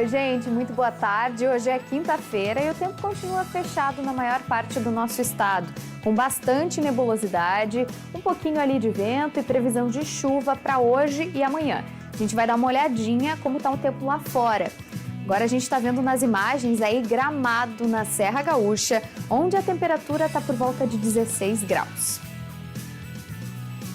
Oi, gente, muito boa tarde. Hoje é quinta-feira e o tempo continua fechado na maior parte do nosso estado, com bastante nebulosidade, um pouquinho ali de vento e previsão de chuva para hoje e amanhã. A gente vai dar uma olhadinha como está o tempo lá fora. Agora a gente está vendo nas imagens aí Gramado, na Serra Gaúcha, onde a temperatura está por volta de 16 graus.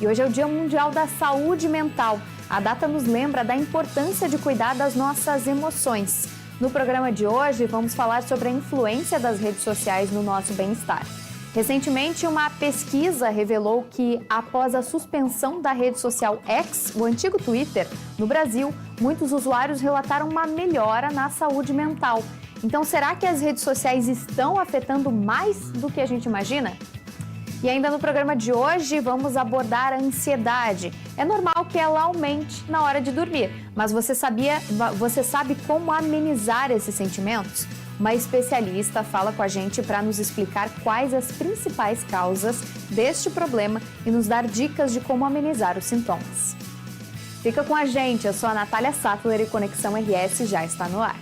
E hoje é o Dia Mundial da Saúde Mental. A data nos lembra da importância de cuidar das nossas emoções. No programa de hoje, vamos falar sobre a influência das redes sociais no nosso bem-estar. Recentemente, uma pesquisa revelou que, após a suspensão da rede social X, o antigo Twitter, no Brasil, muitos usuários relataram uma melhora na saúde mental. Então, será que as redes sociais estão afetando mais do que a gente imagina? E ainda no programa de hoje, vamos abordar a ansiedade. É normal que ela aumente na hora de dormir, mas você sabe como amenizar esses sentimentos? Uma especialista fala com a gente para nos explicar quais as principais causas deste problema e nos dar dicas de como amenizar os sintomas. Fica com a gente, eu sou a Natália Sattler e Conexão RS já está no ar.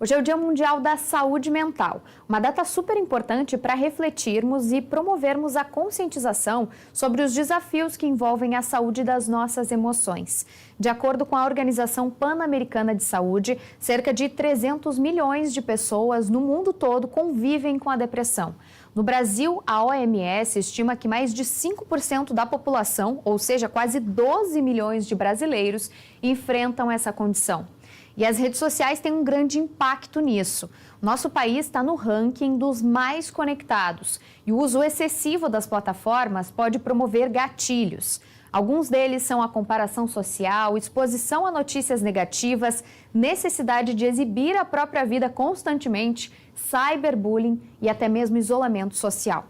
Hoje é o Dia Mundial da Saúde Mental, uma data super importante para refletirmos e promovermos a conscientização sobre os desafios que envolvem a saúde das nossas emoções. De acordo com a Organização Pan-Americana de Saúde, cerca de 300 milhões de pessoas no mundo todo convivem com a depressão. No Brasil, a OMS estima que mais de 5% da população, ou seja, quase 12 milhões de brasileiros, enfrentam essa condição. E as redes sociais têm um grande impacto nisso. Nosso país está no ranking dos mais conectados e o uso excessivo das plataformas pode promover gatilhos. Alguns deles são a comparação social, exposição a notícias negativas, necessidade de exibir a própria vida constantemente, cyberbullying e até mesmo isolamento social.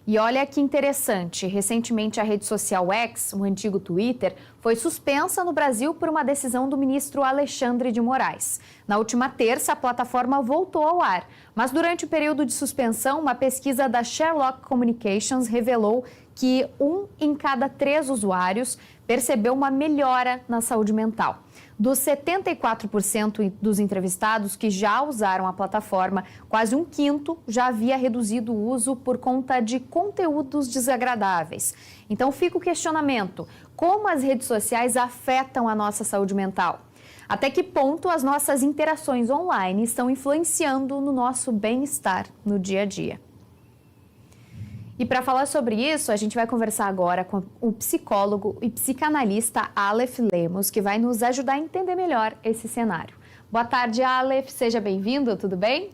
E olha que interessante, recentemente a rede social X, o antigo Twitter, foi suspensa no Brasil por uma decisão do ministro Alexandre de Moraes. Na última terça, a plataforma voltou ao ar, mas durante o período de suspensão, uma pesquisa da Sherlock Communications revelou que 1 em cada 3 usuários percebeu uma melhora na saúde mental. Dos 74% dos entrevistados que já usaram a plataforma, quase um quinto já havia reduzido o uso por conta de conteúdos desagradáveis. Então fica o questionamento: como as redes sociais afetam a nossa saúde mental? Até que ponto as nossas interações online estão influenciando no nosso bem-estar no dia a dia? E para falar sobre isso, a gente vai conversar agora com o psicólogo e psicanalista Aleph Lemos, que vai nos ajudar a entender melhor esse cenário. Boa tarde, Aleph, seja bem-vindo, tudo bem?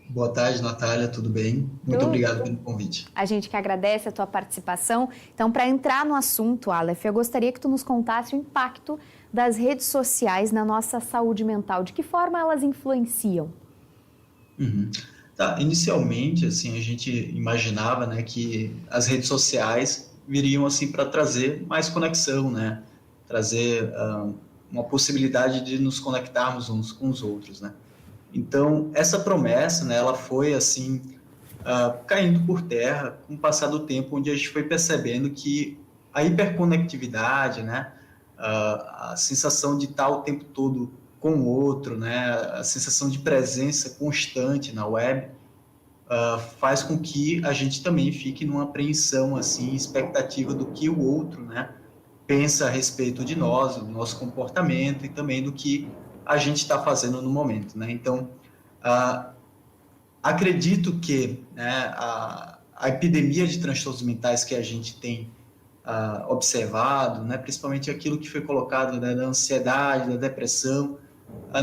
Boa tarde, Natália, tudo bem? Muito obrigado pelo convite. A gente que agradece a tua participação. Então, para entrar no assunto, Aleph, eu gostaria que tu nos contasse o impacto das redes sociais na nossa saúde mental. De que forma elas influenciam? Tá, inicialmente, assim, a gente imaginava, né, que as redes sociais viriam, assim, para trazer mais conexão, né, trazer uma possibilidade de nos conectarmos uns com os outros, né. Então, essa promessa, né, ela foi, assim, caindo por terra com o passar do tempo, onde a gente foi percebendo que a hiperconectividade, né, a sensação de estar o tempo todo com o outro, né, a sensação de presença constante na web, faz com que a gente também fique numa apreensão, assim, expectativa do que o outro, né, pensa a respeito de nós, do nosso comportamento e também do que a gente está fazendo no momento, né. Então, acredito que, né, a epidemia de transtornos mentais que a gente tem observado, né, principalmente aquilo que foi colocado, né, da ansiedade, da depressão,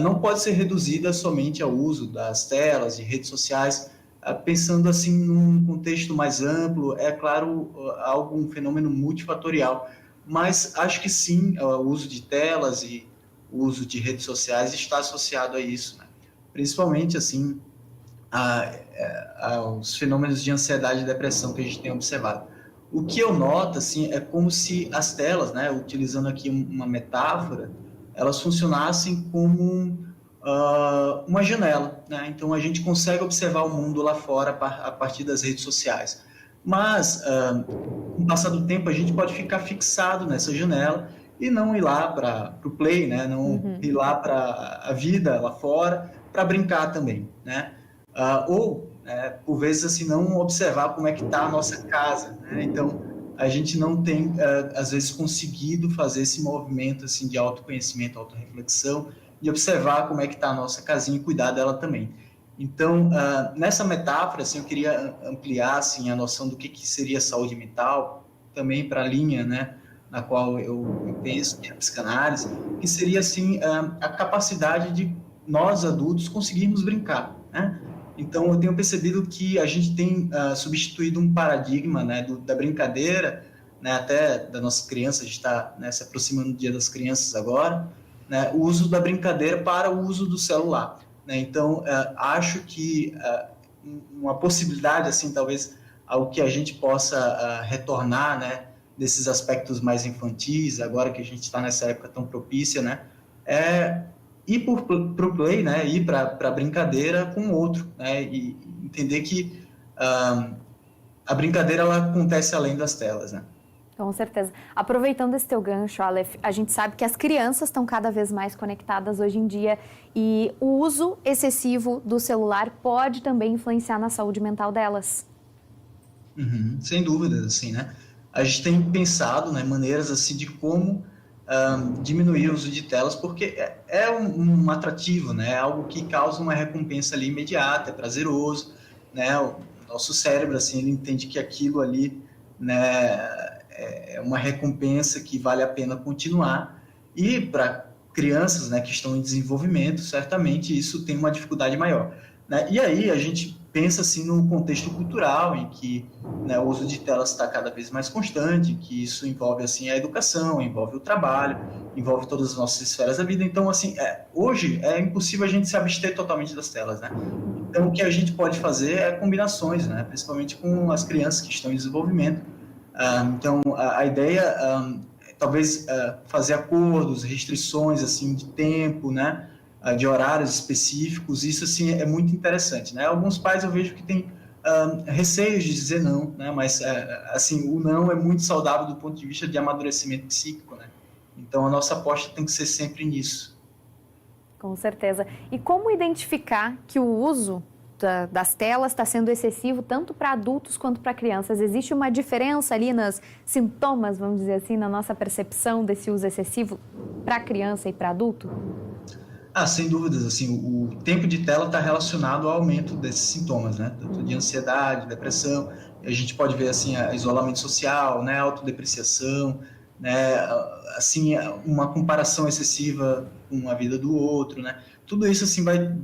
não pode ser reduzida somente ao uso das telas e redes sociais, pensando assim num contexto mais amplo. É claro, um fenômeno multifatorial, mas acho que sim, o uso de telas e o uso de redes sociais está associado a isso, né? Principalmente assim aos fenômenos de ansiedade e depressão que a gente tem observado. O que eu noto, assim, é como se as telas, né, utilizando aqui uma metáfora, elas funcionassem como uma janela, né? Então a gente consegue observar o mundo lá fora a partir das redes sociais. Mas, com o passar do tempo, a gente pode ficar fixado nessa janela e não ir lá para o play, né? Não ir lá para a vida lá fora, para brincar também, né? Por vezes, assim, não observar como é que está a nossa casa, né? Então, a gente não tem, às vezes, conseguido fazer esse movimento, assim, de autoconhecimento, autorreflexão, de observar como é que está a nossa casinha e cuidar dela também. Então, nessa metáfora, assim, eu queria ampliar, assim, a noção do que seria saúde mental, também para a linha, né, na qual eu penso, que é a psicanálise, que seria, assim, a capacidade de nós, adultos, conseguirmos brincar, né? Então, eu tenho percebido que a gente tem substituído um paradigma, né, da brincadeira, né, até das nossas crianças, a gente está, né, se aproximando do Dia das Crianças agora, né, o uso da brincadeira para o uso do celular, né? Então, acho que uma possibilidade, assim, talvez, algo que a gente possa retornar, né, desses aspectos mais infantis, agora que a gente está nessa época tão propícia, né, é ir para o play, né, ir para a brincadeira com o outro, né, e entender que a brincadeira ela acontece além das telas, né. Com certeza. Aproveitando esse teu gancho, Aleph, a gente sabe que as crianças estão cada vez mais conectadas hoje em dia e o uso excessivo do celular pode também influenciar na saúde mental delas. Sem dúvidas, assim, né? A gente tem pensado, né, maneiras assim de como diminuir o uso de telas, porque é um atrativo, né? É algo que causa uma recompensa ali imediata, é prazeroso, né? O nosso cérebro, assim, ele entende que aquilo ali, né, é uma recompensa que vale a pena continuar. E para crianças, né, que estão em desenvolvimento, certamente isso tem uma dificuldade maior, né? E aí a gente pensa assim no contexto cultural em que, né, o uso de telas está cada vez mais constante, que isso envolve assim a educação, envolve o trabalho, envolve todas as nossas esferas da vida. Então, assim, hoje é impossível a gente se abster totalmente das telas, né? Então, o que a gente pode fazer é combinações, né? Principalmente com as crianças que estão em desenvolvimento. Então, a ideia é talvez fazer acordos, restrições assim de tempo, né? De horários específicos, isso assim é muito interessante, né? Alguns pais eu vejo que têm receios de dizer não, né? Mas assim o não é muito saudável do ponto de vista de amadurecimento psíquico, né? Então a nossa aposta tem que ser sempre nisso. Com certeza. E como identificar que o uso das telas está sendo excessivo tanto para adultos quanto para crianças? Existe uma diferença ali nos sintomas, vamos dizer assim, na nossa percepção desse uso excessivo para criança e para adulto? Sem dúvidas, assim, o tempo de tela está relacionado ao aumento desses sintomas, né? Tanto de ansiedade, depressão, a gente pode ver, assim, isolamento social, né? Autodepreciação, né? Assim, uma comparação excessiva com a vida do outro, né? Tudo isso, assim, vai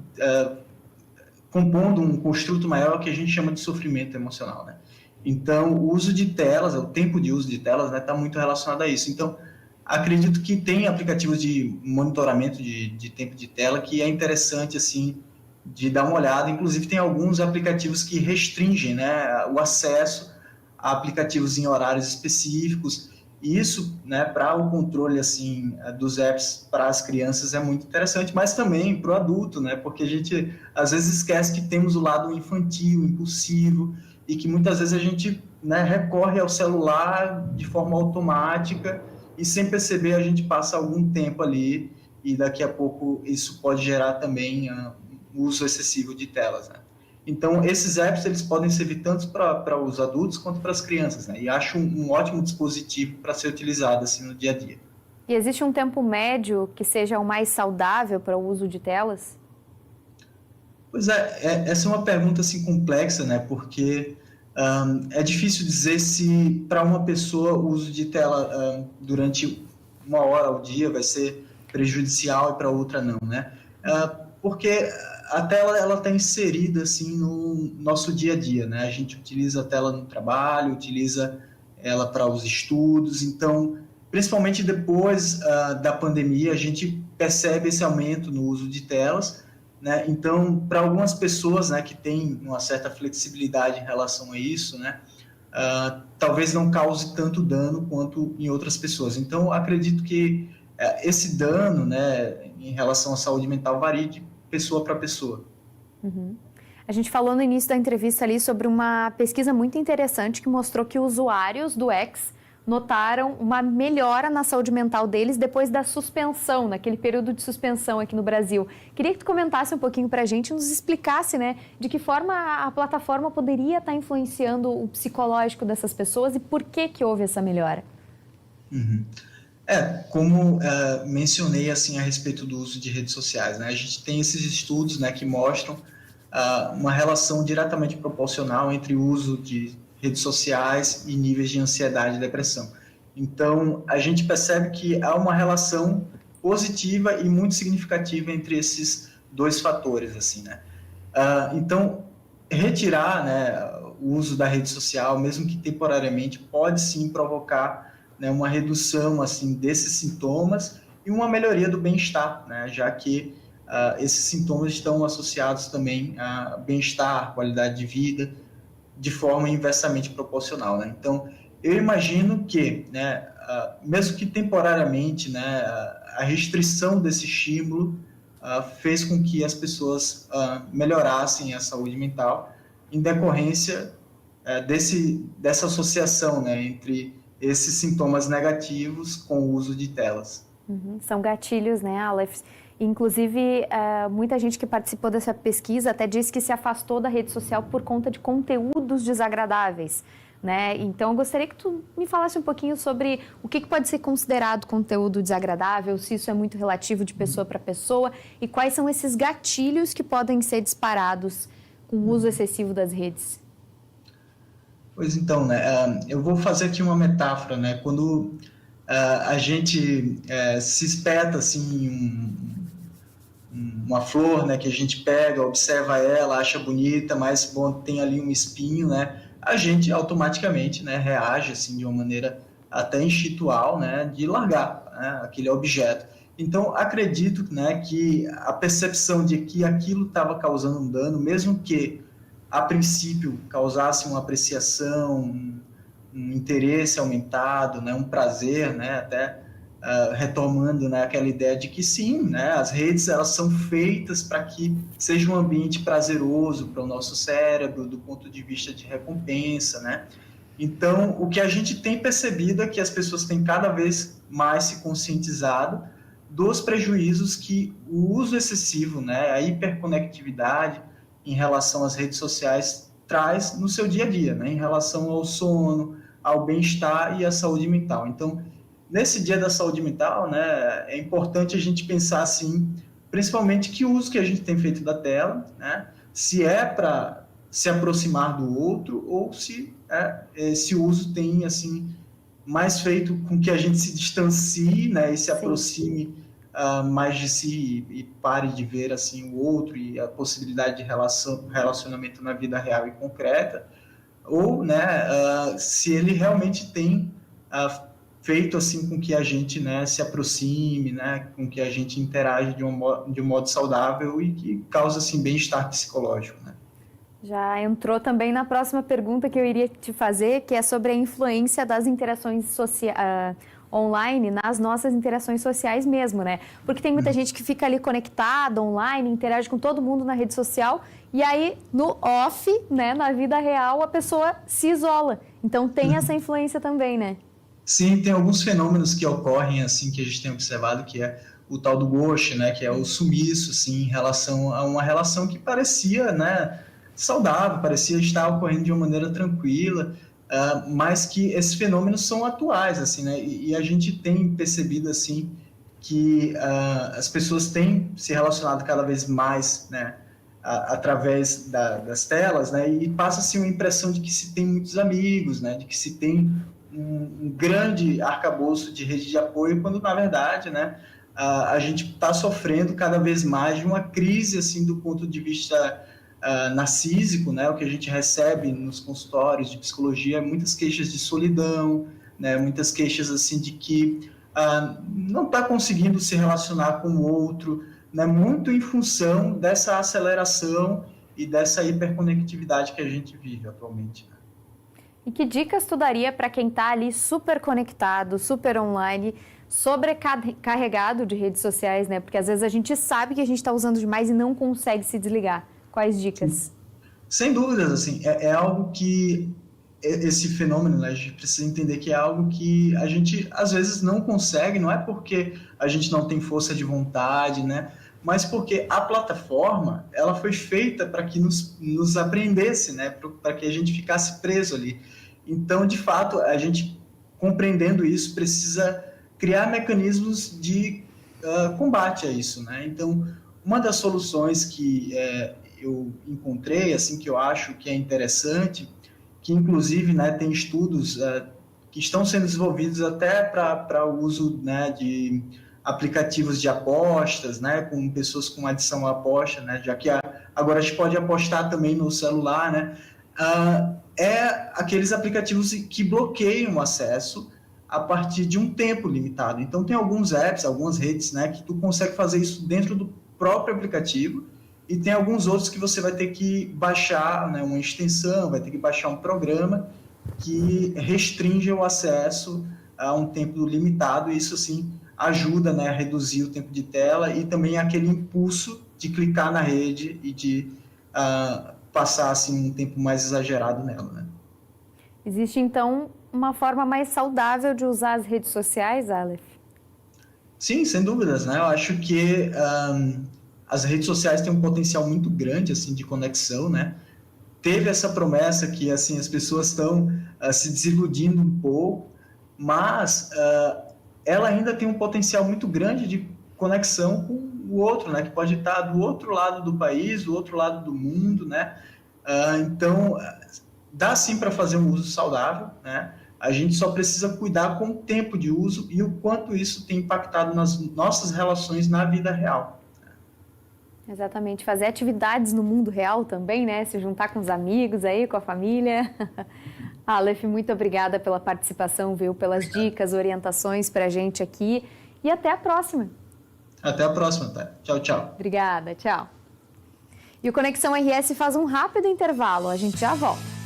compondo um construto maior que a gente chama de sofrimento emocional, né? Então, o uso de telas, o tempo de uso de telas, né, está muito relacionado a isso. Então, acredito que tem aplicativos de monitoramento de tempo de tela que é interessante, assim, de dar uma olhada. Inclusive, tem alguns aplicativos que restringem, né, o acesso a aplicativos em horários específicos. E isso, né, para o controle, assim, dos apps para as crianças é muito interessante, mas também para o adulto, né, porque a gente, às vezes, esquece que temos o lado infantil, impulsivo, e que muitas vezes a gente, né, recorre ao celular de forma automática, e sem perceber a gente passa algum tempo ali e daqui a pouco isso pode gerar também uso excessivo de telas, né? Então, esses apps eles podem servir tanto para os adultos quanto para as crianças, né? E acho um ótimo dispositivo para ser utilizado assim no dia a dia. E existe um tempo médio que seja o mais saudável para o uso de telas? Pois essa é uma pergunta assim complexa, né? Porque é difícil dizer se para uma pessoa o uso de tela durante 1 hora ao dia vai ser prejudicial e para outra não, né? Porque a tela ela está inserida assim no nosso dia a dia, né? A gente utiliza a tela no trabalho, utiliza ela para os estudos, então principalmente depois da pandemia a gente percebe esse aumento no uso de telas, né? Então, para algumas pessoas, né, que têm uma certa flexibilidade em relação a isso, né, talvez não cause tanto dano quanto em outras pessoas. Então, acredito que esse dano, né, em relação à saúde mental varia de pessoa para pessoa. Uhum. A gente falou no início da entrevista ali sobre uma pesquisa muito interessante que mostrou que usuários do X notaram uma melhora na saúde mental deles depois da suspensão, naquele período de suspensão aqui no Brasil. Queria que tu comentasse um pouquinho para a gente, nos explicasse, né, de que forma a plataforma poderia estar influenciando o psicológico dessas pessoas e por que houve essa melhora. Uhum. Como mencionei assim a respeito do uso de redes sociais, né? A gente tem esses estudos, né, que mostram uma relação diretamente proporcional entre o uso de redes sociais e níveis de ansiedade e depressão. Então, a gente percebe que há uma relação positiva e muito significativa entre esses dois fatores, assim, né? Então, retirar, né, o uso da rede social, mesmo que temporariamente, pode sim provocar, né, uma redução assim desses sintomas e uma melhoria do bem-estar, né, já que esses sintomas estão associados também a bem-estar, qualidade de vida, de forma inversamente proporcional, né? Então, eu imagino que, né, mesmo que temporariamente, né, a restrição desse estímulo fez com que as pessoas melhorassem a saúde mental em decorrência dessa associação, né, entre esses sintomas negativos com o uso de telas. São gatilhos, né, Aleph? Inclusive, muita gente que participou dessa pesquisa até disse que se afastou da rede social por conta de conteúdos desagradáveis, né? Então, eu gostaria que tu me falasse um pouquinho sobre o que pode ser considerado conteúdo desagradável, se isso é muito relativo de pessoa para pessoa e quais são esses gatilhos que podem ser disparados com o uso excessivo das redes. Pois então, né, eu vou fazer aqui uma metáfora, né? Quando a gente se espeta assim uma flor, né, que a gente pega, observa ela, acha bonita, mas bom, tem ali um espinho, né? A gente automaticamente, né, reage assim de uma maneira até instintual, né, de largar, né, aquele objeto. Então, acredito, né, que a percepção de que aquilo estava causando um dano, mesmo que a princípio causasse uma apreciação, um interesse aumentado, né, um prazer, né, até retomando, né, aquela ideia de que sim, né, as redes elas são feitas para que seja um ambiente prazeroso para o nosso cérebro, do ponto de vista de recompensa, né? Então, o que a gente tem percebido é que as pessoas têm cada vez mais se conscientizado dos prejuízos que o uso excessivo, né, a hiperconectividade em relação às redes sociais traz no seu dia a dia, né, em relação ao sono, ao bem-estar e à saúde mental. Então, nesse dia da saúde mental, né, é importante a gente pensar assim, principalmente que uso que a gente tem feito da tela, né, se é para se aproximar do outro ou se esse uso tem assim mais feito com que a gente se distancie, né, e se aproxime mais de si e pare de ver assim o outro e a possibilidade de relacionamento na vida real e concreta, ou, né, se ele realmente tem feito assim com que a gente, né, se aproxime, né, com que a gente interage de um modo saudável e que causa assim bem-estar psicológico, né? Já entrou também na próxima pergunta que eu iria te fazer, que é sobre a influência das interações online nas nossas interações sociais mesmo, né? Porque tem muita gente que fica ali conectada online, interage com todo mundo na rede social e aí no off, né, na vida real, a pessoa se isola. Então tem essa influência também, né? Sim, tem alguns fenômenos que ocorrem assim que a gente tem observado, que é o tal do ghost, né, que é o sumiço assim em relação a uma relação que parecia, né, saudável, parecia estar ocorrendo de uma maneira tranquila, mas que esses fenômenos são atuais, assim, né, e a gente tem percebido assim que as pessoas têm se relacionado cada vez mais, né, através das telas, né, e passa-se uma impressão de que se tem muitos amigos, né, de que se tem um grande arcabouço de rede de apoio, quando na verdade, né, a gente está sofrendo cada vez mais de uma crise assim do ponto de vista narcísico, né? O que a gente recebe nos consultórios de psicologia, muitas queixas de solidão, né? Muitas queixas assim de que não está conseguindo se relacionar com o outro, né? Muito em função dessa aceleração e dessa hiperconectividade que a gente vive atualmente. E que dicas tu daria para quem está ali super conectado, super online, sobrecarregado de redes sociais, né? Porque às vezes a gente sabe que a gente está usando demais e não consegue se desligar. Quais dicas? Sem dúvidas, assim, é algo que esse fenômeno, né, a gente precisa entender que é algo que a gente às vezes não consegue, não é porque a gente não tem força de vontade, né, mas porque a plataforma ela foi feita para que nos apreendesse, né, para que a gente ficasse preso ali. Então, de fato, a gente compreendendo isso precisa criar mecanismos de combate a isso, né? Então, uma das soluções que eu encontrei, assim, que eu acho que é interessante, que inclusive, né, tem estudos que estão sendo desenvolvidos até para o uso, né, de aplicativos de apostas, né, com pessoas com adição à aposta, né, já que agora a gente pode apostar também no celular, né, é aqueles aplicativos que bloqueiam o acesso a partir de um tempo limitado. Então tem alguns apps, algumas redes, né, que tu consegue fazer isso dentro do próprio aplicativo e tem alguns outros que você vai ter que baixar, né, uma extensão, vai ter que baixar um programa que restringe o acesso a um tempo limitado, e isso assim ajuda, né, a reduzir o tempo de tela e também aquele impulso de clicar na rede e de passar assim um tempo mais exagerado nela, né? Existe então uma forma mais saudável de usar as redes sociais, Aleph? Sim, sem dúvidas, né? Eu acho que as redes sociais têm um potencial muito grande assim de conexão, né? Teve essa promessa que assim as pessoas estão se desiludindo um pouco, mas ela ainda tem um potencial muito grande de conexão com o outro, né? Que pode estar do outro lado do país, do outro lado do mundo, né? Então dá sim para fazer um uso saudável, né? A gente só precisa cuidar com o tempo de uso e o quanto isso tem impactado nas nossas relações na vida real. Exatamente, fazer atividades no mundo real também, né? Se juntar com os amigos aí, com a família. Aleph, muito obrigada pela participação, viu? Pelas dicas, orientações para a gente aqui. E até a próxima. Até a próxima, tá? Tchau, tchau. Obrigada, tchau. E o Conexão RS faz um rápido intervalo, a gente já volta.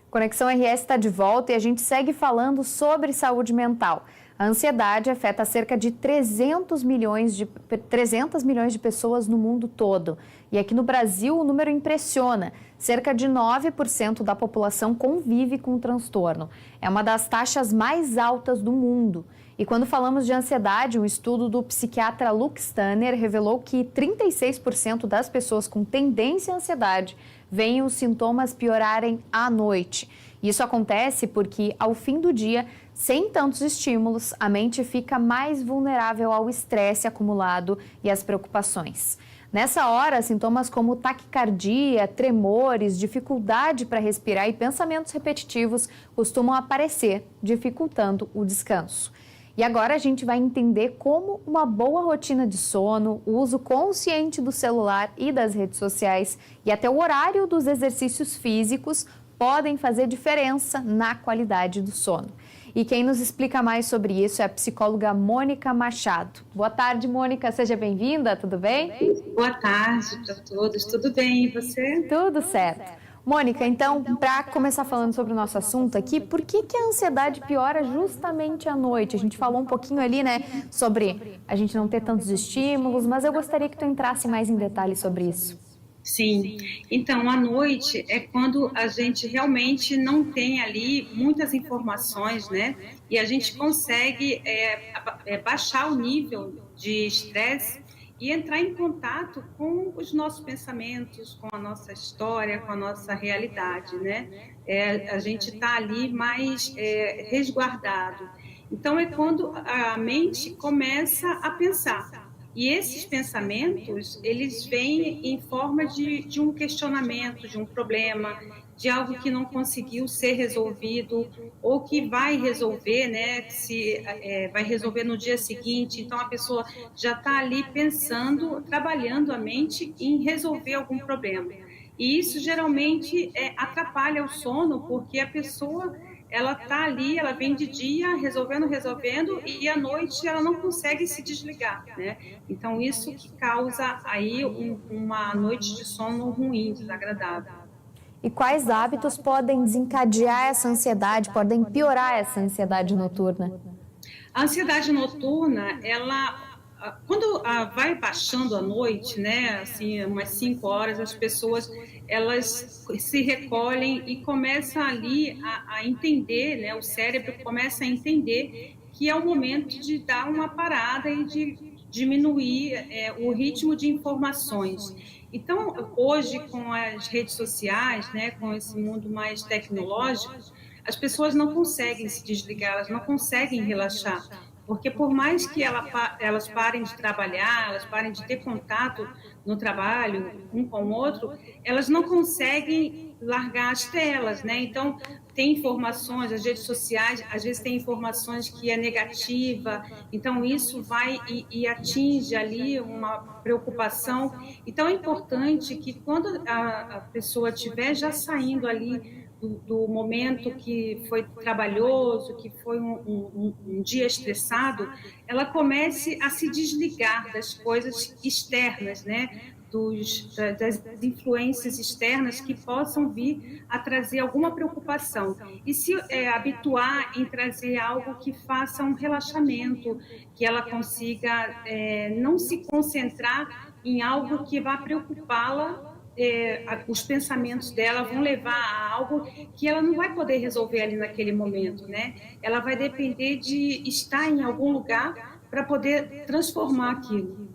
Conexão RS está de volta e a gente segue falando sobre saúde mental. A ansiedade afeta cerca de 300 milhões de pessoas no mundo todo. E aqui no Brasil o número impressiona. Cerca de 9% da população convive com o transtorno. É uma das taxas mais altas do mundo. E quando falamos de ansiedade, um estudo do psiquiatra Lux Tanner revelou que 36% das pessoas com tendência à ansiedade veem os sintomas piorarem à noite. Isso acontece porque, ao fim do dia, sem tantos estímulos, a mente fica mais vulnerável ao estresse acumulado e às preocupações. Nessa hora, sintomas como taquicardia, tremores, dificuldade para respirar e pensamentos repetitivos costumam aparecer, dificultando o descanso. E agora a gente vai entender como uma boa rotina de sono, o uso consciente do celular e das redes sociais e até o horário dos exercícios físicos podem fazer diferença na qualidade do sono. E quem nos explica mais sobre isso é a psicóloga Mônica Machado. Boa tarde, Mônica, seja bem-vinda, tudo bem? Boa tarde para todos, tudo bem, e você? Tudo certo. Mônica, então, para começar falando sobre o nosso assunto aqui, por que a ansiedade piora justamente à noite? A gente falou um pouquinho ali, né, sobre a gente não ter tantos estímulos, mas eu gostaria que tu entrasse mais em detalhes sobre isso. Sim, então à noite é quando a gente realmente não tem ali muitas informações, né? E a gente consegue baixar o nível de estresse e entrar em contato com os nossos pensamentos, com a nossa história, com a nossa realidade, né? A gente está ali mais resguardado. Então é quando a mente começa a pensar. E esses pensamentos, eles vêm em forma de um questionamento, de um problema, de algo que não conseguiu ser resolvido ou que vai resolver, né? Vai resolver no dia seguinte. Então, a pessoa já está ali pensando, trabalhando a mente em resolver algum problema. E isso, geralmente, atrapalha o sono, porque a pessoa ela está ali, ela vem de dia resolvendo, e à noite ela não consegue se desligar, né? Então, isso que causa aí uma noite de sono ruim, desagradável. E quais hábitos podem desencadear essa ansiedade, podem piorar essa ansiedade noturna? A ansiedade noturna, quando vai baixando à noite, né, assim, umas 5 horas, as pessoas elas se recolhem e começam ali a entender, né, o cérebro começa a entender que é o momento de dar uma parada e de diminuir o ritmo de informações. Então, hoje, com as redes sociais, né, com esse mundo mais tecnológico, as pessoas não conseguem se desligar, elas não conseguem relaxar. Porque por mais que elas parem de trabalhar, elas parem de ter contato no trabalho, um com o outro, elas não conseguem largar as telas, né? Então, tem informações, as redes sociais, às vezes tem informações que é negativa, então isso vai e atinge ali uma preocupação. Então, é importante que quando a pessoa estiver já saindo ali do momento que foi trabalhoso, que foi um dia estressado, ela comece a se desligar das coisas externas, né? Das influências externas que possam vir a trazer alguma preocupação. E se habituar em trazer algo que faça um relaxamento, que ela consiga não se concentrar em algo que vá preocupá-la. Os pensamentos dela vão levar a algo que ela não vai poder resolver ali naquele momento, né? Ela vai depender de estar em algum lugar para poder transformar aquilo.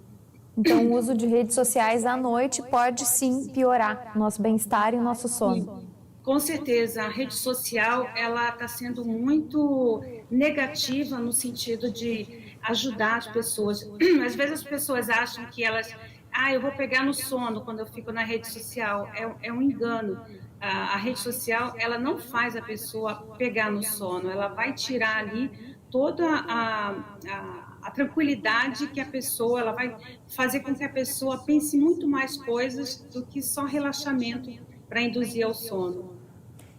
Então, o uso de redes sociais à noite pode sim piorar o nosso bem-estar e o nosso sono. Sim, com certeza, a rede social ela está sendo muito negativa no sentido de ajudar as pessoas. Às vezes as pessoas acham que elas eu vou pegar no sono quando eu fico na rede social. É um engano. A rede social, ela não faz a pessoa pegar no sono, ela vai tirar ali toda a tranquilidade que a pessoa, ela vai fazer com que a pessoa pense muito mais coisas do que só relaxamento para induzir ao sono.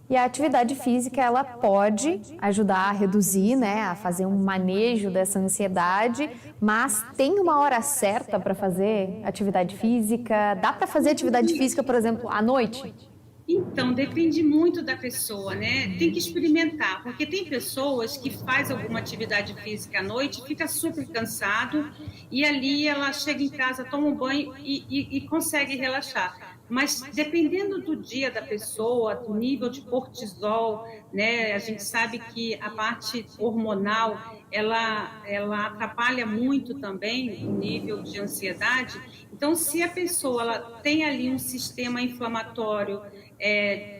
E a atividade física, ela pode ajudar a reduzir, né, a fazer um manejo dessa ansiedade, mas tem uma hora certa para fazer atividade física? Dá para fazer atividade física, por exemplo, à noite? Então, depende muito da pessoa, né? Tem que experimentar, porque tem pessoas que faz alguma atividade física à noite, fica super cansado e ali ela chega em casa, toma um banho e consegue relaxar. Mas dependendo do dia da pessoa, do nível de cortisol, né? A gente sabe que a parte hormonal, ela atrapalha muito também o nível de ansiedade. Então, se a pessoa ela tem ali um sistema inflamatório,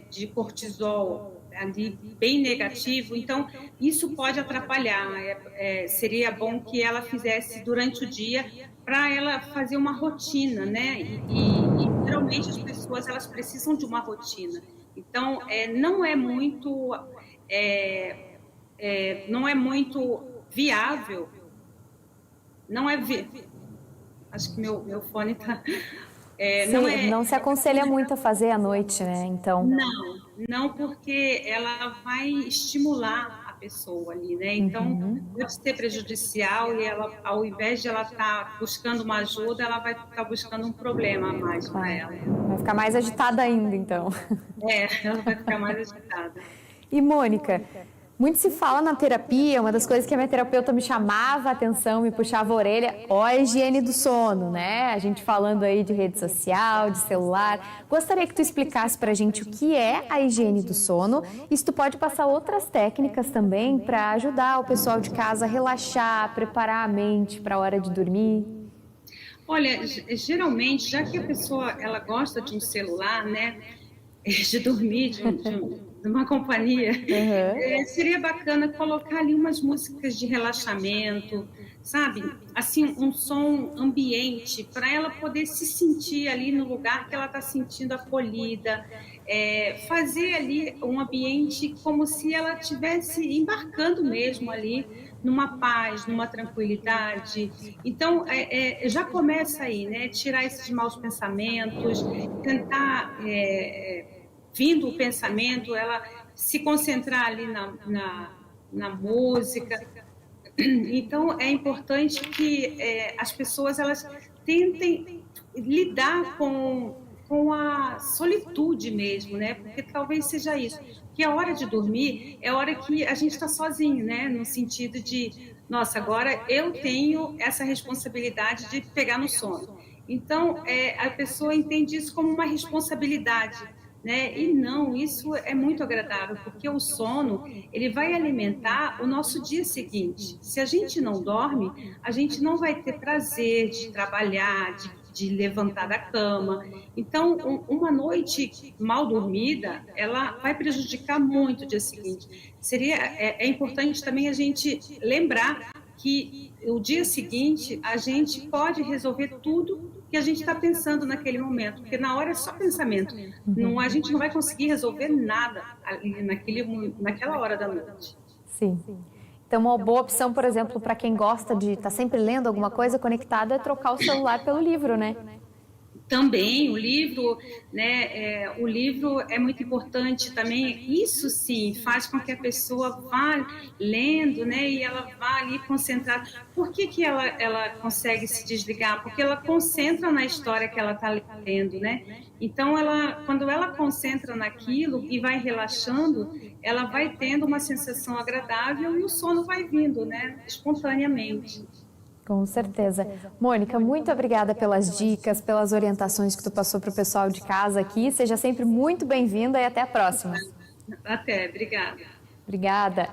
de cortisol ali bem negativo, então isso pode atrapalhar. Seria bom que ela fizesse durante o dia para ela fazer uma rotina, né? E geralmente as pessoas elas precisam de uma rotina. Então não é muito viável, não é vi... Acho que meu fone está Não se aconselha muito a fazer à noite, né? Então. Não, porque ela vai estimular a pessoa ali, né? Então, pode ser prejudicial e ela, ao invés de ela estar buscando uma ajuda, ela vai ficar buscando um problema a mais para ela. Vai ficar mais agitada ainda, então. Ela vai ficar mais agitada. E, Mônica, muito se fala na terapia, uma das coisas que a minha terapeuta me chamava a atenção, me puxava a orelha, a higiene do sono, né? A gente falando aí de rede social, de celular. Gostaria que tu explicasse pra gente o que é a higiene do sono e se tu pode passar outras técnicas também para ajudar o pessoal de casa a relaxar, preparar a mente para a hora de dormir. Olha, geralmente, já que a pessoa ela gosta de um celular, né, de dormir, de uma companhia, seria bacana colocar ali umas músicas de relaxamento, sabe? Assim, um som ambiente, para ela poder se sentir ali no lugar que ela está sentindo acolhida, fazer ali um ambiente como se ela estivesse embarcando mesmo ali numa paz, numa tranquilidade. Então, já começa aí, né? Tirar esses maus pensamentos, tentar, vindo o pensamento, ela se concentrar ali na música. Então, é importante que as pessoas elas tentem lidar com a solitude mesmo, né? Porque talvez seja isso. Que a hora de dormir é a hora que a gente está sozinho, né? No sentido de, nossa, agora eu tenho essa responsabilidade de pegar no sono. Então, a pessoa entende isso como uma responsabilidade, né? E não, isso é muito agradável, porque o sono, ele vai alimentar o nosso dia seguinte. Se a gente não dorme, a gente não vai ter prazer de trabalhar, de levantar da cama. Então, uma noite mal dormida, ela vai prejudicar muito o dia seguinte. É importante também a gente lembrar que o dia seguinte a gente pode resolver tudo que a gente está pensando naquele momento, porque na hora é só pensamento. A gente não vai conseguir resolver nada ali naquela hora da noite. Sim. Então, uma boa opção, por exemplo, para quem gosta de estar sempre lendo alguma coisa conectada é trocar o celular pelo livro, né? Também o livro, né? O livro é muito importante também. Isso sim faz com que a pessoa vá lendo, né? E ela vá ali concentrada. Por que ela consegue se desligar? Porque ela concentra na história que ela está lendo, né? Então quando ela concentra naquilo e vai relaxando, ela vai tendo uma sensação agradável e o sono vai vindo, né? Espontaneamente. Com certeza. Mônica, muito obrigada pelas dicas, pelas orientações que tu passou para o pessoal de casa aqui. Seja sempre muito bem-vinda e até a próxima. Até, obrigada. Obrigada.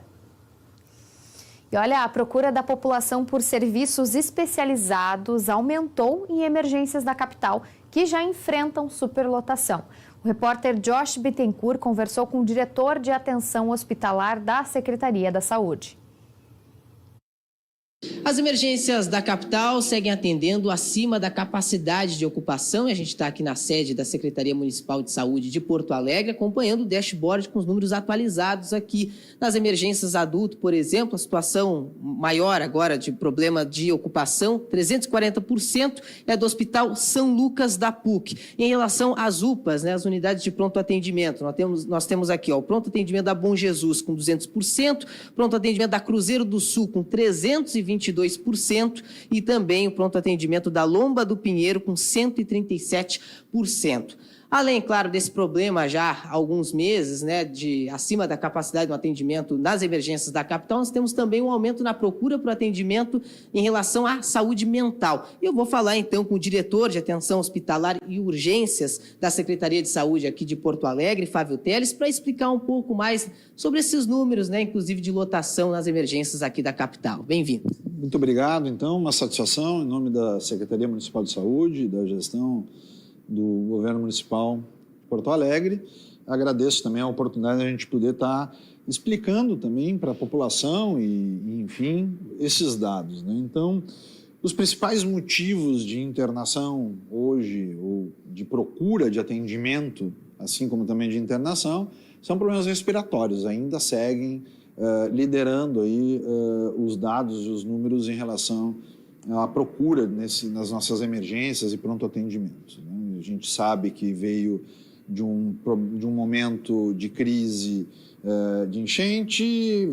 E olha, a procura da população por serviços especializados aumentou em emergências da capital, que já enfrentam superlotação. O repórter Josh Bittencourt conversou com o diretor de atenção hospitalar da Secretaria da Saúde. As emergências da capital seguem atendendo acima da capacidade de ocupação e a gente está aqui na sede da Secretaria Municipal de Saúde de Porto Alegre acompanhando o dashboard com os números atualizados aqui. Nas emergências adulto, por exemplo, a situação maior agora de problema de ocupação, 340%, é do Hospital São Lucas da PUC. Em relação às UPAs, né, as unidades de pronto atendimento, nós temos aqui o pronto atendimento da Bom Jesus com 200%, pronto atendimento da Cruzeiro do Sul com 322% e também o pronto atendimento da Lomba do Pinheiro com 137%. Além, claro, desse problema já há alguns meses, né, de acima da capacidade do atendimento nas emergências da capital, nós temos também um aumento na procura por atendimento em relação à saúde mental. Eu vou falar então com o diretor de atenção hospitalar e urgências da Secretaria de Saúde aqui de Porto Alegre, Fábio Teles, para explicar um pouco mais sobre esses números, né, inclusive de lotação nas emergências aqui da capital. Bem-vindo. Muito obrigado, então, uma satisfação em nome da Secretaria Municipal de Saúde, da gestão do Governo Municipal de Porto Alegre. Agradeço também a oportunidade de a gente poder estar explicando também para a população e, enfim, esses dados, né? Então, os principais motivos de internação hoje, ou de procura de atendimento, assim como também de internação, são problemas respiratórios, ainda seguem liderando aí os dados e os números em relação à procura nas nossas emergências e pronto atendimento, né? A gente sabe que veio de um momento de crise de enchente,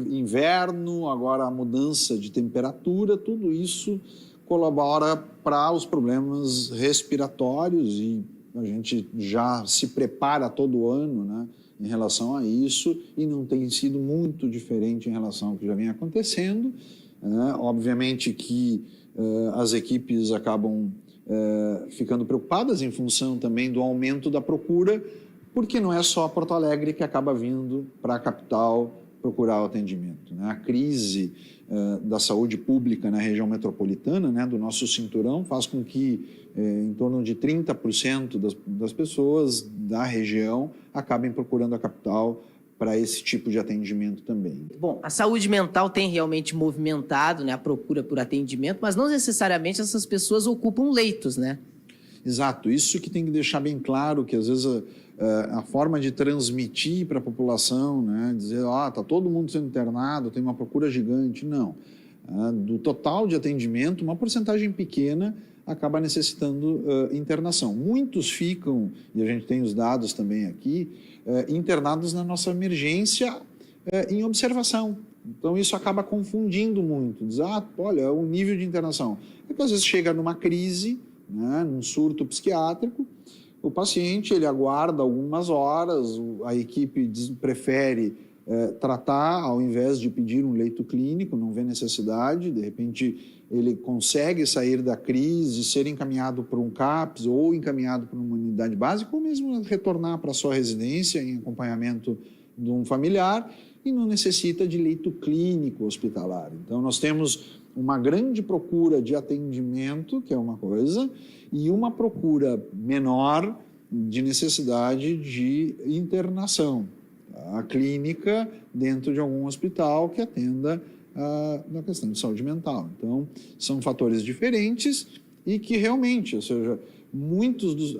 inverno, agora a mudança de temperatura, tudo isso colabora para os problemas respiratórios e a gente já se prepara todo ano, né, em relação a isso e não tem sido muito diferente em relação ao que já vem acontecendo. Obviamente que as equipes acabam ficando preocupadas em função também do aumento da procura, porque não é só Porto Alegre que acaba vindo para a capital procurar o atendimento, né? A crise da saúde pública na região metropolitana, né, do nosso cinturão, faz com que em torno de 30% das pessoas da região acabem procurando a capital para esse tipo de atendimento também. Bom, a saúde mental tem realmente movimentado, né, a procura por atendimento, mas não necessariamente essas pessoas ocupam leitos, né? Exato, isso que tem que deixar bem claro, que às vezes a forma de transmitir para a população, né, dizer, está todo mundo sendo internado, tem uma procura gigante, não. Do total de atendimento, uma porcentagem pequena acaba necessitando internação. Muitos ficam, e a gente tem os dados também aqui, internados na nossa emergência em observação. Então, isso acaba confundindo muito. Diz, olha, o nível de internação. É que às vezes chega numa crise, né, num surto psiquiátrico, o paciente ele aguarda algumas horas, a equipe prefere tratar ao invés de pedir um leito clínico, não vê necessidade, de repente ele consegue sair da crise, ser encaminhado para um CAPS ou encaminhado para uma unidade básica ou mesmo retornar para a sua residência em acompanhamento de um familiar e não necessita de leito clínico hospitalar. Então nós temos uma grande procura de atendimento, que é uma coisa, e uma procura menor de necessidade de internação, a clínica dentro de algum hospital que atenda na questão de saúde mental. Então, são fatores diferentes e que realmente, ou seja,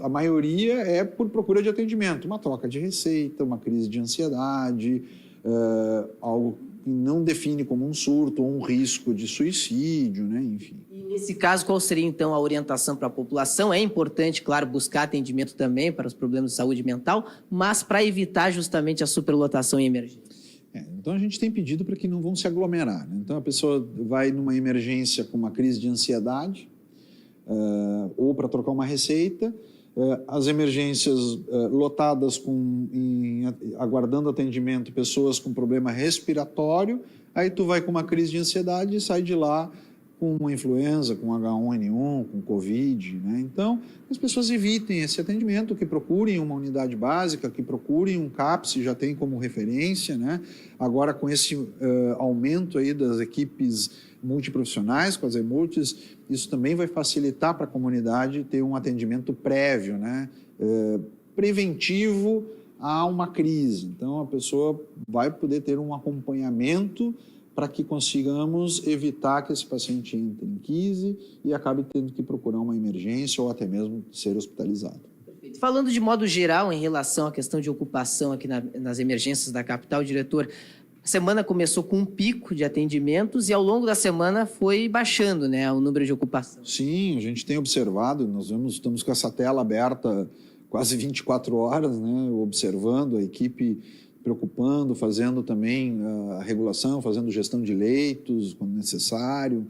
a maioria é por procura de atendimento, uma troca de receita, uma crise de ansiedade, algo que não define como um surto ou um risco de suicídio, né? Enfim. E nesse caso, qual seria então a orientação para a população? É importante, claro, buscar atendimento também para os problemas de saúde mental, mas para evitar justamente a superlotação em emergência. Então, a gente tem pedido para que não vão se aglomerar, né? Então, a pessoa vai numa emergência com uma crise de ansiedade ou para trocar uma receita, as emergências lotadas aguardando atendimento, pessoas com problema respiratório, aí tu vai com uma crise de ansiedade e sai de lá com uma influenza, com H1N1, com Covid, né? Então, as pessoas evitem esse atendimento, que procurem uma unidade básica, que procurem um CAPS, já tem como referência, né? Agora, com esse aumento aí das equipes multiprofissionais, com as EMULTIs, isso também vai facilitar para a comunidade ter um atendimento prévio, né? Preventivo a uma crise. Então, a pessoa vai poder ter um acompanhamento para que consigamos evitar que esse paciente entre em crise e acabe tendo que procurar uma emergência ou até mesmo ser hospitalizado. Falando de modo geral em relação à questão de ocupação aqui nas emergências da capital, diretor, a semana começou com um pico de atendimentos e ao longo da semana foi baixando, né, o número de ocupação. Sim, a gente tem observado, estamos com essa tela aberta quase 24 horas, né, observando a equipe, preocupando, fazendo também a regulação, fazendo gestão de leitos quando necessário.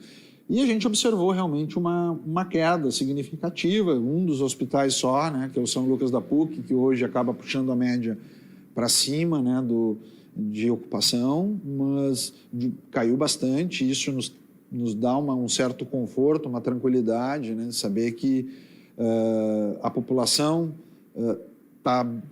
E a gente observou realmente uma queda significativa, um dos hospitais só, né, que é o São Lucas da PUC, que hoje acaba puxando a média para cima, né, de ocupação, mas caiu bastante. Isso nos dá um certo conforto, uma tranquilidade, né, de saber que a população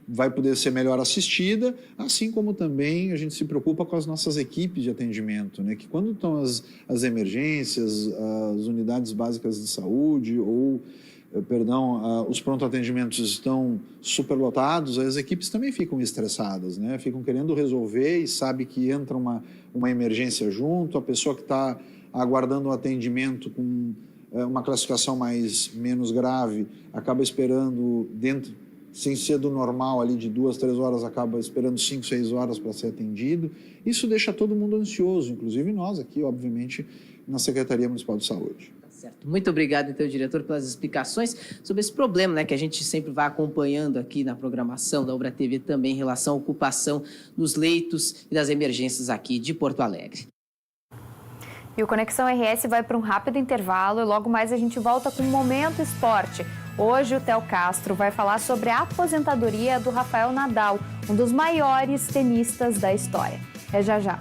vai poder ser melhor assistida, assim como também a gente se preocupa com as nossas equipes de atendimento, né? Que quando estão as emergências, as unidades básicas de saúde os pronto-atendimentos estão superlotados, as equipes também ficam estressadas, né? Ficam querendo resolver e sabe que entra uma emergência junto, a pessoa que está aguardando um atendimento com uma classificação menos grave acaba esperando sem ser do normal ali de 2, 3 horas, acaba esperando 5, 6 horas para ser atendido. Isso deixa todo mundo ansioso, inclusive nós aqui, obviamente, na Secretaria Municipal de Saúde. Tá certo. Muito obrigado, então, diretor, pelas explicações sobre esse problema, né, que a gente sempre vai acompanhando aqui na programação da Ubra TV também em relação à ocupação dos leitos e das emergências aqui de Porto Alegre. E o Conexão RS vai para um rápido intervalo e logo mais a gente volta com o Momento Esporte. Hoje o Theo Castro vai falar sobre a aposentadoria do Rafael Nadal, um dos maiores tenistas da história. É já já.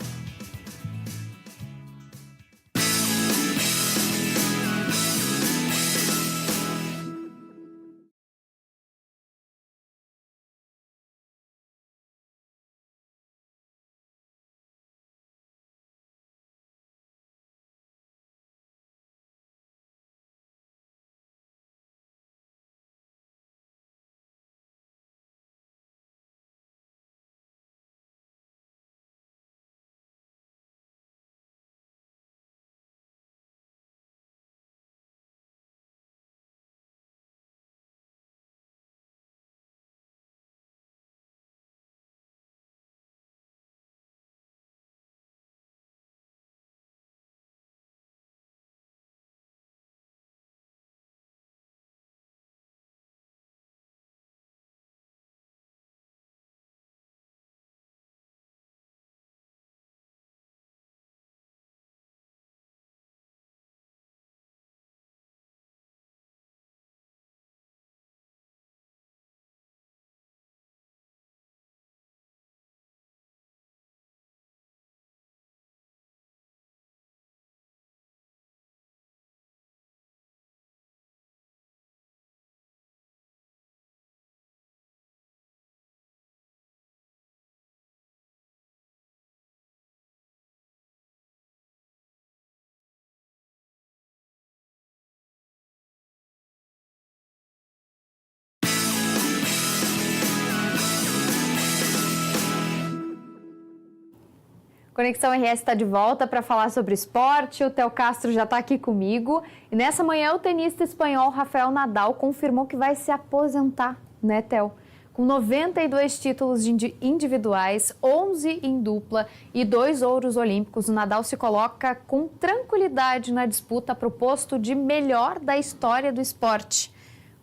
Conexão RS está de volta para falar sobre esporte. O Theo Castro já está aqui comigo. E nessa manhã o tenista espanhol Rafael Nadal confirmou que vai se aposentar, né, Theo? Com 92 títulos individuais, 11 em dupla e 2 ouros olímpicos, o Nadal se coloca com tranquilidade na disputa para o posto de melhor da história do esporte.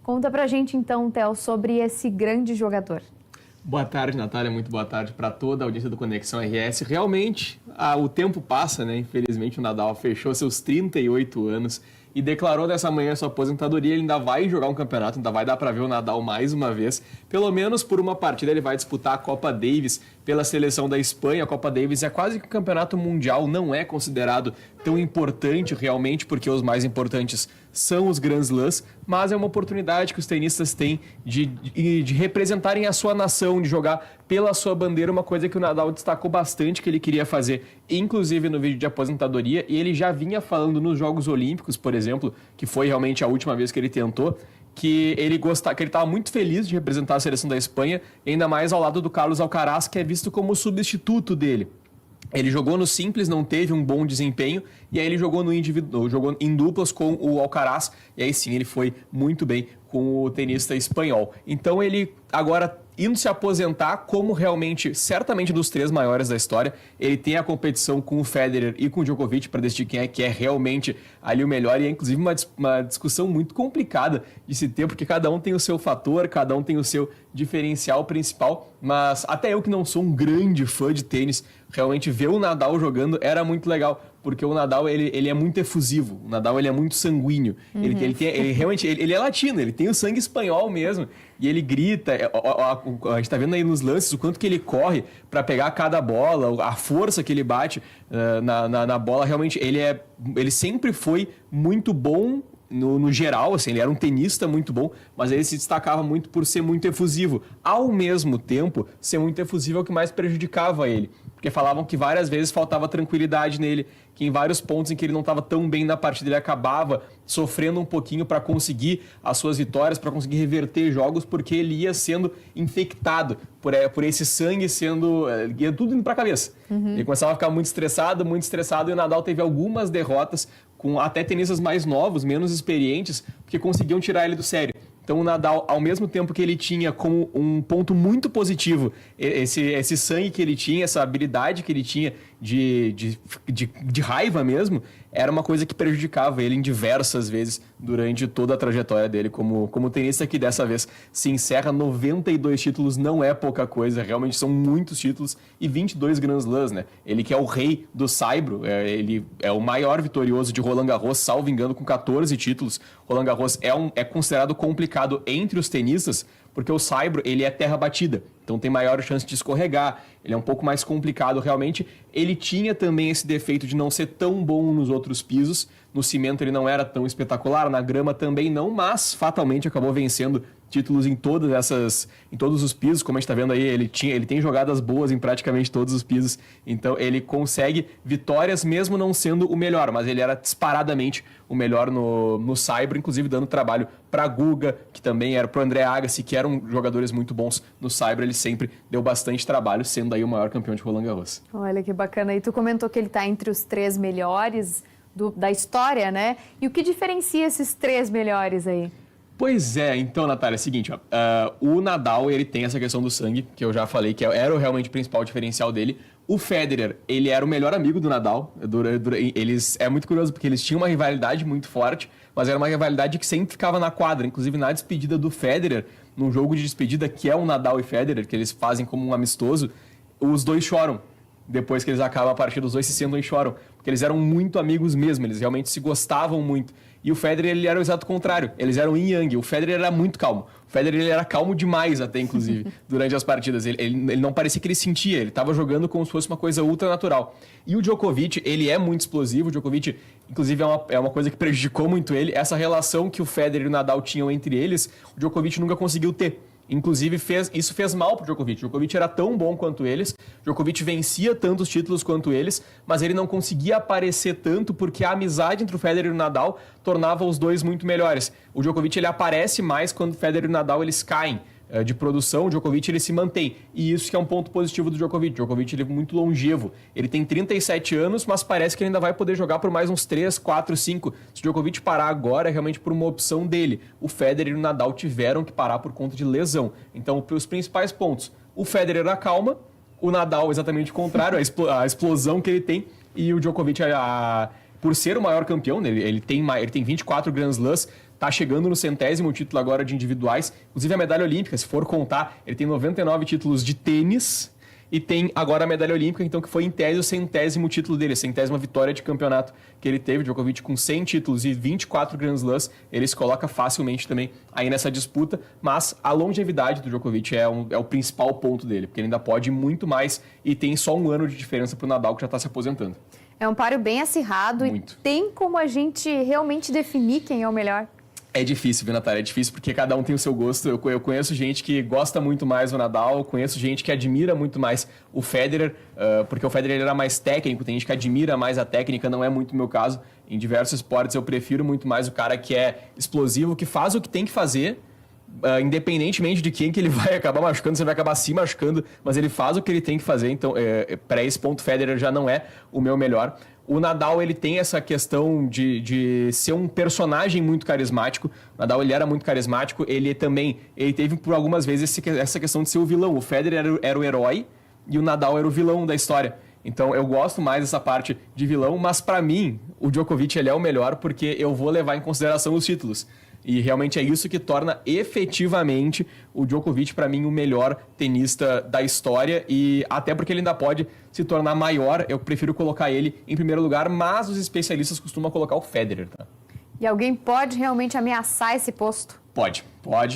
Conta pra gente então, Theo, sobre esse grande jogador. Boa tarde, Natália. Muito boa tarde para toda a audiência do Conexão RS. Realmente, o tempo passa, né? Infelizmente, o Nadal fechou seus 38 anos e declarou nessa manhã sua aposentadoria. Ele ainda vai jogar um campeonato, ainda vai dar para ver o Nadal mais uma vez. Pelo menos por uma partida ele vai disputar a Copa Davis pela seleção da Espanha. A Copa Davis é quase que um campeonato mundial, não é considerado tão importante realmente, porque os mais importantes são os Grand Slams, mas é uma oportunidade que os tenistas têm de representarem a sua nação, de jogar pela sua bandeira, uma coisa que o Nadal destacou bastante que ele queria fazer, inclusive no vídeo de aposentadoria, e ele já vinha falando nos Jogos Olímpicos, por exemplo, que foi realmente a última vez que ele tentou, que ele estava muito feliz de representar a seleção da Espanha, ainda mais ao lado do Carlos Alcaraz, que é visto como o substituto dele. Ele jogou no simples, não teve um bom desempenho, e aí ele jogou jogou em duplas com o Alcaraz, e aí sim ele foi muito bem com o tenista espanhol. Então ele agora indo se aposentar como realmente, certamente dos 3 maiores da história, ele tem a competição com o Federer e com o Djokovic para decidir quem é que é realmente ali o melhor, e é inclusive uma discussão muito complicada de se ter, porque cada um tem o seu fator, cada um tem o seu diferencial principal, mas até eu que não sou um grande fã de tênis, realmente ver o Nadal jogando era muito legal, porque o Nadal ele é muito efusivo, o Nadal ele é muito sanguíneo, ele é latino, ele tem o sangue espanhol mesmo, e ele grita, a gente tá vendo aí nos lances o quanto que ele corre para pegar cada bola, a força que ele bate na bola, realmente ele sempre foi muito bom. No geral, assim, ele era um tenista muito bom, mas ele se destacava muito por ser muito efusivo. Ao mesmo tempo, ser muito efusivo é o que mais prejudicava ele. Porque falavam que várias vezes faltava tranquilidade nele, que em vários pontos em que ele não estava tão bem na partida, ele acabava sofrendo um pouquinho para conseguir as suas vitórias, para conseguir reverter jogos, porque ele ia sendo infectado por esse sangue ia tudo indo para a cabeça. Ele começava a ficar muito estressado, e o Nadal teve algumas derrotas com até tenistas mais novos, menos experientes, que conseguiam tirar ele do sério. Então o Nadal, ao mesmo tempo que ele tinha como um ponto muito positivo esse sangue que ele tinha, essa habilidade que ele tinha de raiva mesmo, era uma coisa que prejudicava ele em diversas vezes durante toda a trajetória dele como tenista, que dessa vez se encerra 92 títulos, não é pouca coisa, realmente são muitos títulos, e 22 Grand Slams, né? Ele que é o rei do saibro, ele é o maior vitorioso de Roland Garros, salvo engano, com 14 títulos. Roland Garros é considerado complicado entre os tenistas, porque o saibro, ele é terra batida, então tem maior chance de escorregar, ele é um pouco mais complicado realmente. Ele tinha também esse defeito de não ser tão bom nos outros pisos, no cimento ele não era tão espetacular, na grama também não, mas fatalmente acabou vencendo títulos em todos os pisos, como a gente está vendo aí, ele tem jogadas boas em praticamente todos os pisos, então ele consegue vitórias mesmo não sendo o melhor, mas ele era disparadamente o melhor no saibro, inclusive dando trabalho para Guga, que também era para o André Agassi, que eram jogadores muito bons no saibro, ele sempre deu bastante trabalho, sendo aí o maior campeão de Roland Garros. Olha que bacana, e tu comentou que ele está entre os 3 melhores da história, né? E o que diferencia esses 3 melhores aí? Pois é, então, Natália, é o seguinte, o Nadal, ele tem essa questão do sangue, que eu já falei, que era realmente o principal diferencial dele. O Federer, ele era o melhor amigo do Nadal. É muito curioso, porque eles tinham uma rivalidade muito forte, mas era uma rivalidade que sempre ficava na quadra. Inclusive, na despedida do Federer, num jogo de despedida, que é o Nadal e Federer, que eles fazem como um amistoso, os dois choram. Depois que eles acabam a partida, os dois se sentam e choram. Porque eles eram muito amigos mesmo, eles realmente se gostavam muito. E o Federer, ele era o exato contrário. Eles eram yin yang. O Federer era muito calmo. O Federer, ele era calmo demais até, inclusive, durante as partidas. Ele não parecia que ele sentia. Ele estava jogando como se fosse uma coisa ultra natural. E o Djokovic, ele é muito explosivo. O Djokovic, inclusive, é uma coisa que prejudicou muito ele. Essa relação que o Federer e o Nadal tinham entre eles, o Djokovic nunca conseguiu ter. Inclusive, isso fez mal pro Djokovic. O Djokovic era tão bom quanto eles, o Djokovic vencia tantos títulos quanto eles, mas ele não conseguia aparecer tanto porque a amizade entre o Federer e o Nadal tornava os dois muito melhores. O Djokovic, ele aparece mais quando o Federer e o Nadal eles caem de produção, o Djokovic ele se mantém. E isso que é um ponto positivo do Djokovic. O Djokovic ele é muito longevo. Ele tem 37 anos, mas parece que ele ainda vai poder jogar por mais uns 3, 4, 5. Se o Djokovic parar agora, é realmente por uma opção dele. O Federer e o Nadal tiveram que parar por conta de lesão. Então, os principais pontos. O Federer acalma, o Nadal exatamente o contrário, a explosão que ele tem. E o Djokovic, por ser o maior campeão, né, ele tem 24 Grand Slams, tá chegando no 100º título agora de individuais, inclusive a medalha olímpica, se for contar, ele tem 99 títulos de tênis e tem agora a medalha olímpica, então que foi em tese o 100º título dele, a 100ª vitória de campeonato que ele teve. Djokovic com 100 títulos e 24 Grand Slams, ele se coloca facilmente também aí nessa disputa, mas a longevidade do Djokovic é o principal ponto dele, porque ele ainda pode muito mais e tem só um ano de diferença pro Nadal, que já está se aposentando. É um páreo bem acirrado. Muito. E tem como a gente realmente definir quem é o melhor? É difícil, viu, Natália? É difícil porque cada um tem o seu gosto. Eu conheço gente que gosta muito mais do Nadal, conheço gente que admira muito mais o Federer, porque o Federer era mais técnico, tem gente que admira mais a técnica, não é muito o meu caso. Em diversos esportes eu prefiro muito mais o cara que é explosivo, que faz o que tem que fazer, independentemente de quem que ele vai acabar machucando, você vai acabar se machucando, mas ele faz o que ele tem que fazer. Então, para esse ponto, o Federer já não é o meu melhor. O Nadal, ele tem essa questão de ser um personagem muito carismático. O Nadal, ele era muito carismático. Ele teve por algumas vezes essa questão de ser o vilão. O Federer era o herói e o Nadal era o vilão da história. Então, eu gosto mais dessa parte de vilão, mas para mim, o Djokovic, ele é o melhor porque eu vou levar em consideração os títulos. E realmente é isso que torna efetivamente o Djokovic, para mim, o melhor tenista da história. E até porque ele ainda pode se tornar maior, eu prefiro colocar ele em primeiro lugar, mas os especialistas costumam colocar o Federer, tá? E alguém pode realmente ameaçar esse posto? Pode.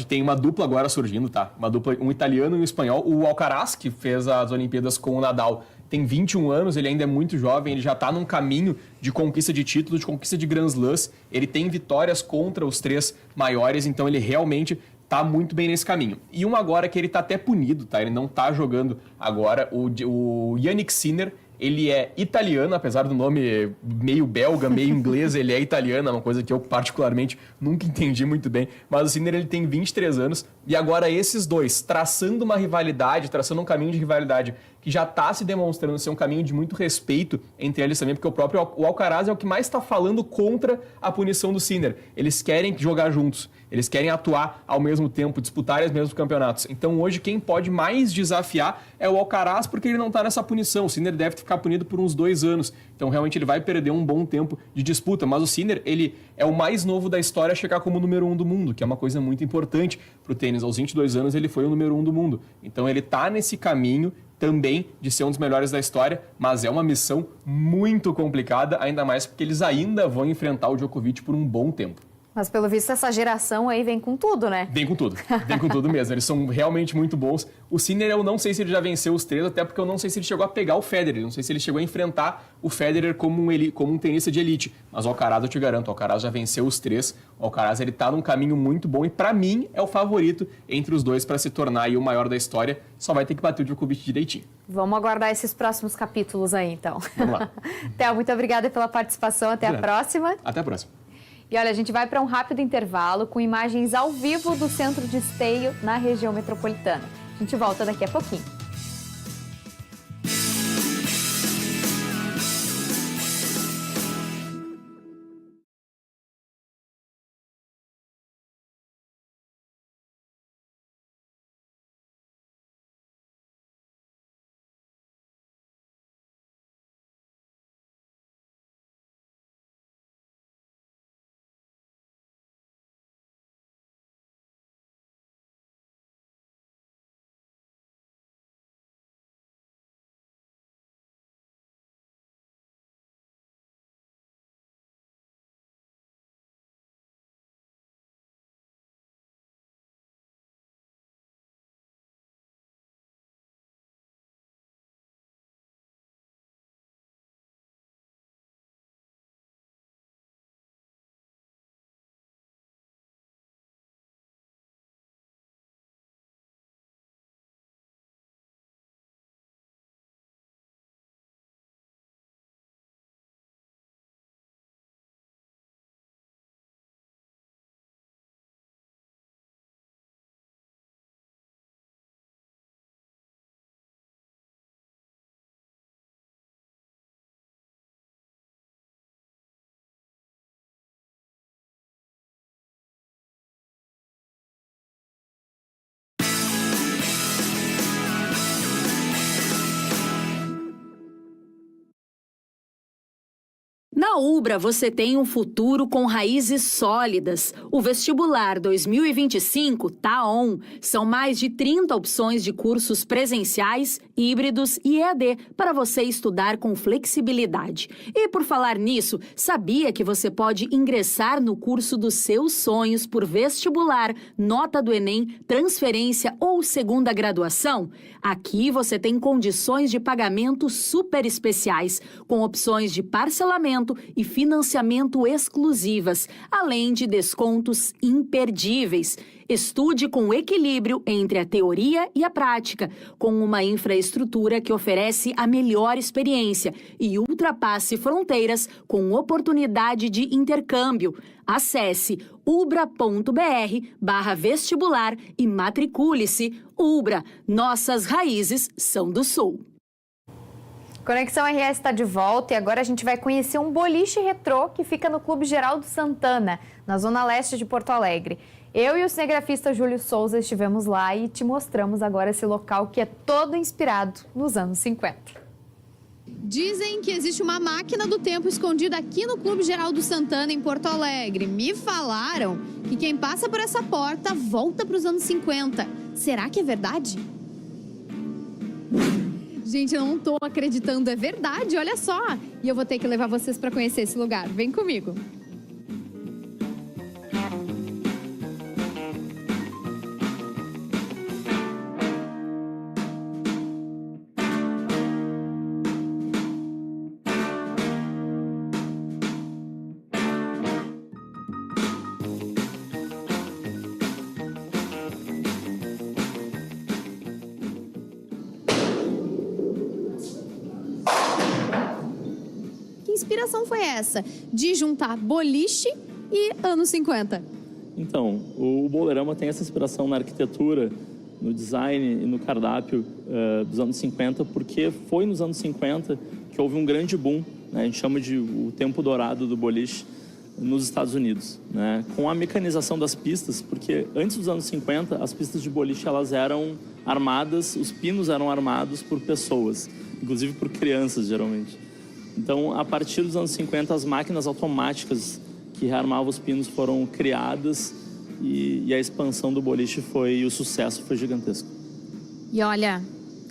Tem uma dupla agora surgindo, tá? Uma dupla, um italiano e um espanhol. O Alcaraz, que fez as Olimpíadas com o Nadal, tem 21 anos, ele ainda é muito jovem, ele já está num caminho de conquista de títulos, de conquista de Grand Slams. Ele tem vitórias contra os 3 maiores, então ele realmente tá muito bem nesse caminho. E um agora que ele tá até punido, tá? Ele não tá jogando agora, o Jannik Sinner. Ele é italiano, apesar do nome meio belga, meio inglês, ele é italiano, é uma coisa que eu particularmente nunca entendi muito bem. Mas o Sinner, ele tem 23 anos e agora esses dois, traçando uma rivalidade, traçando um caminho de rivalidade que já está se demonstrando ser um caminho de muito respeito entre eles também, porque o Alcaraz é o que mais está falando contra a punição do Sinner. Eles querem jogar juntos, eles querem atuar ao mesmo tempo, disputar os mesmos campeonatos. Então hoje quem pode mais desafiar é o Alcaraz, porque ele não está nessa punição. O Sinner deve ficar punido por uns 2 anos. Então realmente ele vai perder um bom tempo de disputa. Mas o Sinner, ele é o mais novo da história a chegar como número 1 do mundo, que é uma coisa muito importante para o tênis. Aos 22 anos ele foi o número 1 do mundo. Então ele está nesse caminho também de ser um dos melhores da história, mas é uma missão muito complicada, ainda mais porque eles ainda vão enfrentar o Djokovic por um bom tempo. Mas pelo visto essa geração aí vem com tudo, né? Vem com tudo mesmo, eles são realmente muito bons. O Sinner, eu não sei se ele já venceu os 3, até porque eu não sei se ele chegou a pegar o Federer, não sei se ele chegou a enfrentar o Federer como um tenista de elite, mas o Alcaraz eu te garanto, o Alcaraz já venceu os 3, o Alcaraz ele tá num caminho muito bom e pra mim é o favorito entre os dois para se tornar aí o maior da história, só vai ter que bater o Djokovic direitinho. Vamos aguardar esses próximos capítulos aí, então. Vamos lá. Theo, muito obrigada pela participação, até a próxima. Até a próxima. E olha, a gente vai para um rápido intervalo com imagens ao vivo do centro de esteio na região metropolitana. A gente volta daqui a pouquinho. Na Ubra, você tem um futuro com raízes sólidas. O Vestibular 2025 tá on. São mais de 30 opções de cursos presenciais, híbridos e EAD para você estudar com flexibilidade. E por falar nisso, sabia que você pode ingressar no curso dos seus sonhos por vestibular, nota do Enem, transferência ou segunda graduação? Aqui você tem condições de pagamento super especiais, com opções de parcelamento e financiamento exclusivas, além de descontos imperdíveis. Estude com equilíbrio entre a teoria e a prática, com uma infraestrutura que oferece a melhor experiência e ultrapasse fronteiras com oportunidade de intercâmbio. Acesse ubra.br/vestibular e matricule-se. Ubra, nossas raízes são do Sul. Conexão RS está de volta e agora a gente vai conhecer um boliche retrô que fica no Clube Geraldo Santana, na zona leste de Porto Alegre. Eu e o cinegrafista Júlio Souza estivemos lá e te mostramos agora esse local que é todo inspirado nos anos 50. Dizem que existe uma máquina do tempo escondida aqui no Clube Geraldo Santana, em Porto Alegre. Me falaram que quem passa por essa porta volta para os anos 50. Será que é verdade? Gente, eu não tô acreditando, é verdade, olha só. E eu vou ter que levar vocês para conhecer esse lugar. Vem comigo. Que inspiração foi essa de juntar boliche e anos 50? Então, o Bolerama tem essa inspiração na arquitetura, no design e no cardápio dos anos 50, porque foi nos anos 50 que houve um grande boom, né? A gente chama de o tempo dourado do boliche nos Estados Unidos, né? Com a mecanização das pistas, porque antes dos anos 50 as pistas de boliche elas eram armadas, os pinos eram armados por pessoas, inclusive por crianças geralmente. Então, a partir dos anos 50, as máquinas automáticas que rearmavam os pinos foram criadas e a expansão do boliche e o sucesso foi gigantesco. E olha,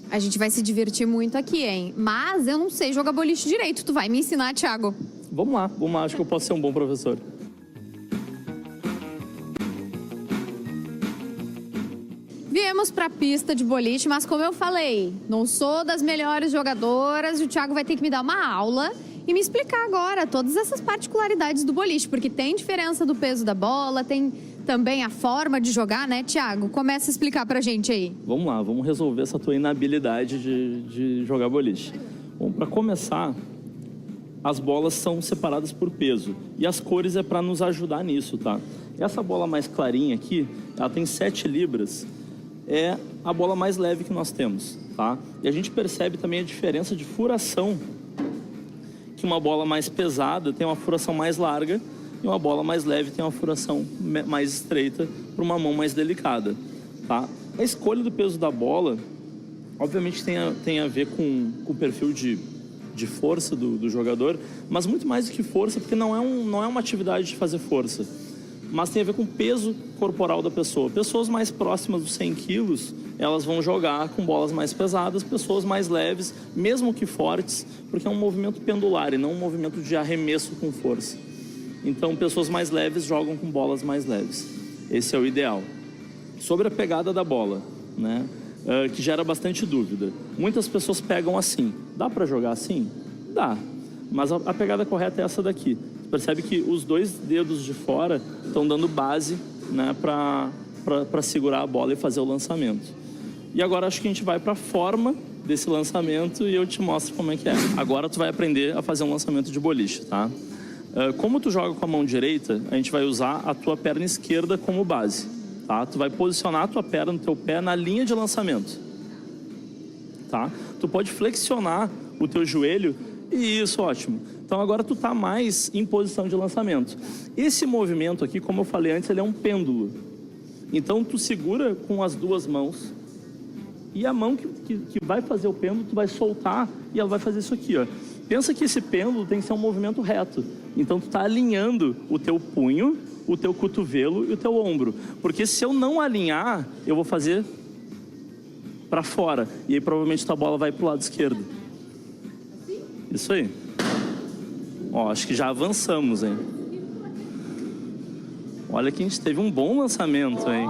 a gente vai se divertir muito aqui, hein? Mas eu não sei jogar boliche direito. Tu vai me ensinar, Thiago? Vamos lá, acho que eu posso ser um bom professor. Viemos pra pista de boliche, mas como eu falei, não sou das melhores jogadoras e o Thiago vai ter que me dar uma aula e me explicar agora todas essas particularidades do boliche, porque tem diferença do peso da bola, tem também a forma de jogar, né, Thiago? Começa a explicar pra gente aí. Vamos lá, vamos resolver essa tua inabilidade de jogar boliche. Bom, para começar, as bolas são separadas por peso e as cores é para nos ajudar nisso, tá? Essa bola mais clarinha aqui, ela tem 7 libras, é a bola mais leve que nós temos, tá? E a gente percebe também a diferença de furação, que uma bola mais pesada tem uma furação mais larga e uma bola mais leve tem uma furação mais estreita para uma mão mais delicada, tá? A escolha do peso da bola, obviamente tem a ver com o perfil de força do jogador, mas muito mais do que força, porque não é uma atividade de fazer força, mas tem a ver com o peso corporal da pessoa. Pessoas mais próximas dos 100 quilos, elas vão jogar com bolas mais pesadas, pessoas mais leves, mesmo que fortes, porque é um movimento pendular e não um movimento de arremesso com força. Então, pessoas mais leves jogam com bolas mais leves. Esse é o ideal. Sobre a pegada da bola, né? Que gera bastante dúvida. Muitas pessoas pegam assim. Dá para jogar assim? Dá. Mas a pegada correta é essa daqui. Você percebe que os 2 dedos de fora estão dando base, né, para segurar a bola e fazer o lançamento. E agora acho que a gente vai para a forma desse lançamento e eu te mostro como é que é. Agora tu vai aprender a fazer um lançamento de boliche, tá? Como tu joga com a mão direita, a gente vai usar a tua perna esquerda como base, tá? Tu vai posicionar a tua perna no teu pé na linha de lançamento, tá? Tu pode flexionar o teu joelho e isso, ótimo. Então agora tu tá mais em posição de lançamento. Esse movimento aqui, como eu falei antes, ele é um pêndulo. Então tu segura com as 2 mãos e a mão que vai fazer o pêndulo, tu vai soltar e ela vai fazer isso aqui, ó. Pensa que esse pêndulo tem que ser um movimento reto. Então tu tá alinhando o teu punho, o teu cotovelo e o teu ombro. Porque se eu não alinhar, eu vou fazer para fora. E aí provavelmente tua bola vai pro lado esquerdo. Isso aí. Ó, acho que já avançamos, hein? Olha que a gente teve um bom lançamento, hein?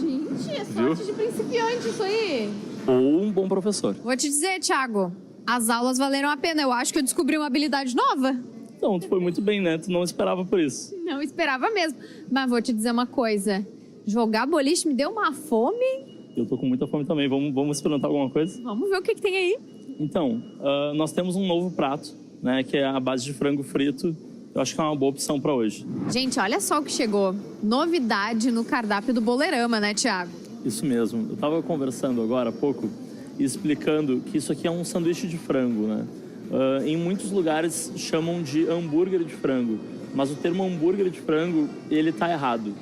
Gente, é sorte de principiante isso aí. Ou um bom professor. Vou te dizer, Thiago, as aulas valeram a pena. Eu acho que eu descobri uma habilidade nova. Então, tu foi muito bem, né? Tu não esperava por isso. Não esperava mesmo. Mas vou te dizer uma coisa. Jogar boliche me deu uma fome. Eu tô com muita fome também. Vamos experimentar alguma coisa? Vamos ver o que tem aí. Então, nós temos um novo prato, né? Que é a base de frango frito. Eu acho que é uma boa opção para hoje. Gente, olha só o que chegou. Novidade no cardápio do Bolerama, né, Thiago? Isso mesmo. Eu tava conversando agora há pouco e explicando que isso aqui é um sanduíche de frango, né? Em muitos lugares chamam de hambúrguer de frango, mas o termo hambúrguer de frango, ele tá errado,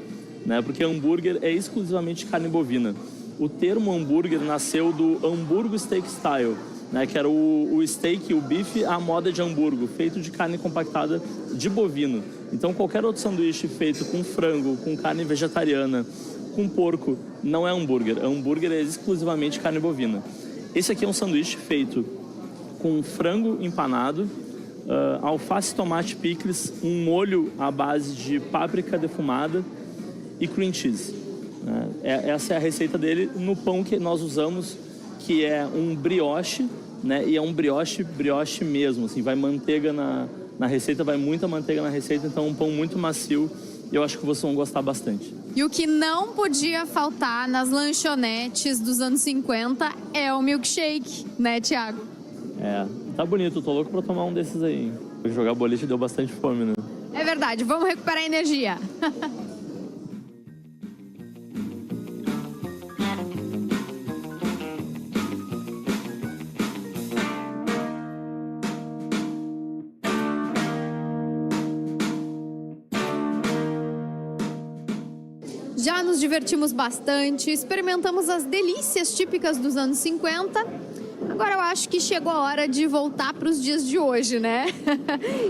né? Porque hambúrguer é exclusivamente carne bovina. O termo hambúrguer nasceu do Hamburgo Steak Style, né, que era o steak, o bife à moda de Hamburgo, feito de carne compactada de bovino. Então, qualquer outro sanduíche feito com frango, com carne vegetariana, com porco, não é hambúrguer. Hambúrguer é exclusivamente carne bovina. Esse aqui é um sanduíche feito com frango empanado, alface, tomate, picles, um molho à base de páprica defumada e cream cheese. Essa é a receita dele no pão que nós usamos, que é um brioche, né? E é um brioche mesmo, assim, vai manteiga na receita, vai muita manteiga na receita, então é um pão muito macio e eu acho que vocês vão gostar bastante. E o que não podia faltar nas lanchonetes dos anos 50 é o milkshake, né, Thiago? Tá bonito, tô louco pra tomar um desses aí. Jogar boliche deu bastante fome, né? É verdade, vamos recuperar a energia. Já nos divertimos bastante, experimentamos as delícias típicas dos anos 50. Agora eu acho que chegou a hora de voltar para os dias de hoje, né?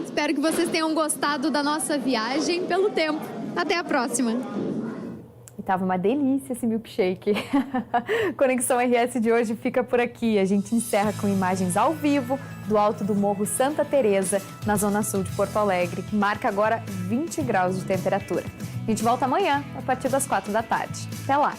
Espero que vocês tenham gostado da nossa viagem pelo tempo. Até a próxima! E tava uma delícia esse milkshake. Conexão RS de hoje fica por aqui. A gente encerra com imagens ao vivo do alto do Morro Santa Teresa, na zona sul de Porto Alegre, que marca agora 20 graus de temperatura. A gente volta amanhã, a partir das 4 da tarde. Até lá!